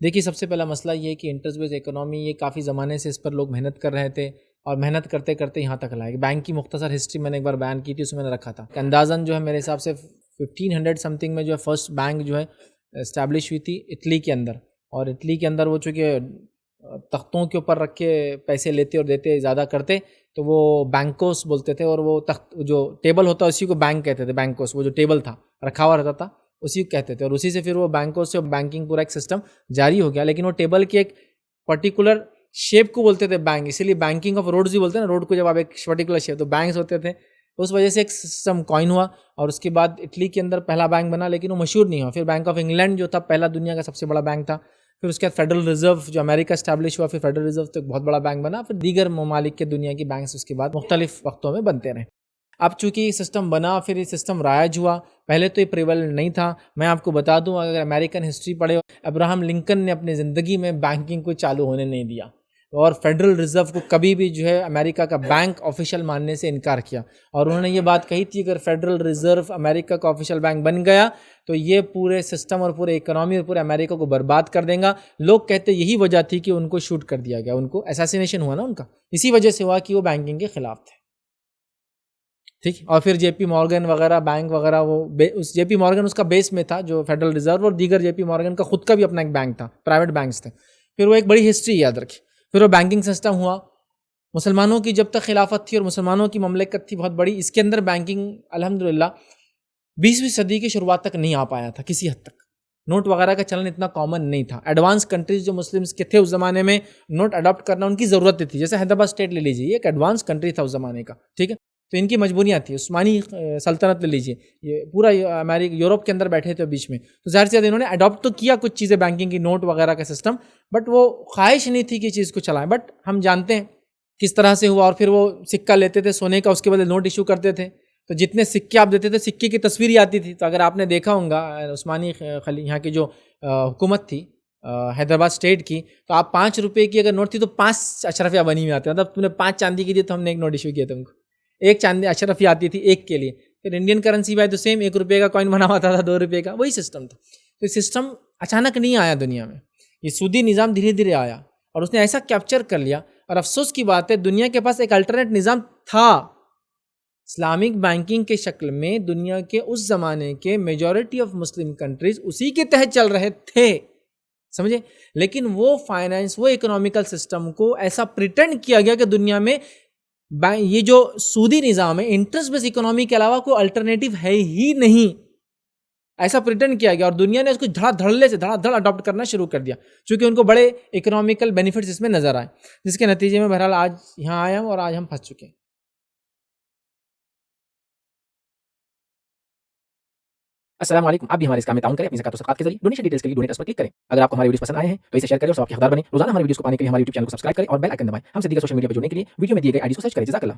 देखिए, सबसे पहला मसला ये है कि इंटरेस्ट बेस्ड इकोनॉमी ये काफ़ी ज़माने से इस पर लोग मेहनत कर रहे थे और मेहनत करते करते यहाँ तक लाए। बैंक की मुख्तसर हिस्ट्री मैंने एक बार बयान की थी, उसमें मैंने रखा था कि अंदाज़न जो है मेरे हिसाब से 1500 समथिंग में जो है फर्स्ट बैंक जो है इस्टेब्लिश हुई थी इटली के अंदर। और इटली के अंदर वो चूँकि तख्तों के ऊपर रख के पैसे लेते और देते ज़्यादा करते, तो वो बैंकोस बोलते थे। और वो तख्त जो टेबल होता है उसी को बैंक कहते थे, बैंकोस। वो जो टेबल था रखा हुआ रहता था उसी को कहते थे। और उसी से फिर वो बैंकों से बैंकिंग पूरा एक सिस्टम जारी हो गया। लेकिन वो टेबल की एक पर्टिकुलर शेप को बोलते थे बैंक, इसीलिए बैंकिंग ऑफ रोड्स भी बोलते हैं ना, रोड को जब आप एक पर्टिकुलर शेप, तो बैंक्स होते थे। उस वजह से एक सिस्टम कॉइन हुआ और उसके बाद इटली के अंदर पहला बैंक बना, लेकिन वो मशहूर नहीं हुआ। फिर बैंक ऑफ इंग्लैंड जो था पहला दुनिया का सबसे बड़ा बैंक था। फिर उसके बाद फेडरल रिजर्व जो अमेरिका स्टैब्लिश हुआ, फिर फेडरल रिजर्व तो एक बहुत बड़ा बैंक बना। फिर दीगर ममालिक के दुनिया की बैंक्स उसके बाद मुख्तलिफ वक्तों में बनते रहे। अब चूंकि सिस्टम बना, फिर ये सिस्टम राइज हुआ। पहले तो ये प्रिवेलेंट नहीं था। मैं आपको बता दूं, अगर अमेरिकन हिस्ट्री पढ़े, अब्राहम लिंकन ने अपनी ज़िंदगी में बैंकिंग को चालू होने नहीं दिया और फेडरल रिजर्व को कभी भी जो है अमेरिका का बैंक ऑफिशियल मानने से इनकार किया। और उन्होंने ये बात कही थी, अगर फेडरल रिजर्व अमेरिका का ऑफिशियल बैंक बन गया तो ये पूरे सिस्टम और पूरे इकोनॉमी और पूरे अमेरिका को बर्बाद कर देगा। लोग कहते यही वजह थी कि उनको शूट कर दिया गया, उनको असैसिनेशन हुआ ना उनका, इसी वजह से हुआ कि वो बैंकिंग के खिलाफ थे। ठीक। और फिर जेपी मॉर्गन वगैरह बैंक वगैरह, वो उस जेपी मॉर्गन उसका बेस में था जो फेडरल रिजर्व, और दीगर जेपी मॉर्गन का खुद का भी अपना एक बैंक था, प्राइवेट बैंक्स थे। फिर वो एक बड़ी हिस्ट्री याद रखी। फिर वो बैंकिंग सिस्टम हुआ। मुसलमानों की जब तक खिलाफत थी और मुसलमानों की ममलिकत थी बहुत बड़ी, इसके अंदर बैंकिंग अल्हम्दुलिल्लाह 20वीं सदी की शुरुआत तक नहीं आ पाया था किसी हद तक। नोट वगैरह का चलन इतना कॉमन नहीं था। एडवांस कंट्रीज जो मुस्लिम्स के थे उस ज़माने में, नोट अडॉप्ट करना उनकी ज़रूरत थी। जैसे हैदराबाद स्टेट ले लीजिए, ये एक एडवांस कंट्री था उस ज़माने का, ठीक है। तो इनकी मजबूरियाँ थी। उस्मानी सल्तनत ले लीजिए, ये पूरा अमेरिका यूरोप के अंदर बैठे थे बीच में, तो ज़ाहिर सी बात इन्होंने अडॉप्ट तो किया कुछ चीज़ें बैंकिंग की, नोट वगैरह का सिस्टम, बट वो ख्वाहिश नहीं थी कि चीज़ को चलाएं। बट हम जानते हैं किस तरह से हुआ। और फिर वो सिक्का लेते थे सोने का, उसके बदले नोट इशू करते थे। तो जितने सिक्के आप देते थे सिक्के की तस्वीर ही आती थी। तो अगर आपने देखा होगा उस्मानी यहाँ की जो हुकूमत थी हैदराबाद स्टेट की, तो आप 5 रुपये की अगर नोट थी तो 5 अशरफिया बनी हुई आती, मतलब तुमने 5 चांदी की दी तो हमने एक नोट इशू किया तुमको, एक चांदी अशरफिया आती थी एक के लिए। फिर इंडियन करेंसी में तो सेम 1 रुपये का कॉइन बना हुआ था, 2 रुपये का, वही सिस्टम था। तो सिस्टम अचानक नहीं आया दुनिया में, ये सूदी निज़ाम धीरे धीरे आया और उसने ऐसा कैप्चर कर लिया। और अफसोस की बात है, दुनिया के पास एक अल्टरनेट निज़ाम था इस्लामिक बैंकिंग के शक्ल में। दुनिया के उस ज़माने के मेजॉरिटी ऑफ मुस्लिम कंट्रीज उसी के तहत चल रहे थे, समझे। लेकिन वो फाइनेंस, वो इकोनॉमिकल सिस्टम को ऐसा प्रिटेंड किया गया कि दुनिया में ये जो सूदी निज़ाम है, इंटरेस्ट बेस्ड इकोनॉमी के अलावा कोई अल्टरनेटिव है ही नहीं, ऐसा प्रिटेंड किया गया। और दुनिया ने उसको धड़ल्ले से धड़ाधड़ अडॉप्ट करना शुरू कर दिया, क्योंकि उनको बड़े इकोनॉमिकल बेनिफिट्स इसमें नजर आए, जिसके नतीजे में बहरहाल आज यहाँ आए हम और आज हम फंस चुके हैं। अस्सलाम वालेकुम। आप भी हमारे इस काम में ताउन करें अपनी ज़कात और सदक़ात के ज़रिए। डोनेशन डिटेल्स के लिए डोनेट अस पर क्लिक करें। अगर आपको हमारे वीडियोस पसंद आए हैं तो इसे शेयर करें और सबके हक़दार बनें। रोज़ाना हमारे वीडियोस को पाने के लिए हमारे यूट्यूब चैनल को सब्सक्राइब करें और बेल आइकन दबाएं। हमसे दीगर सोशल मीडिया पर जुड़ने के लिए वीडियो में दिए गए आईडी को सर्च करें। जज़ाकल्लाह।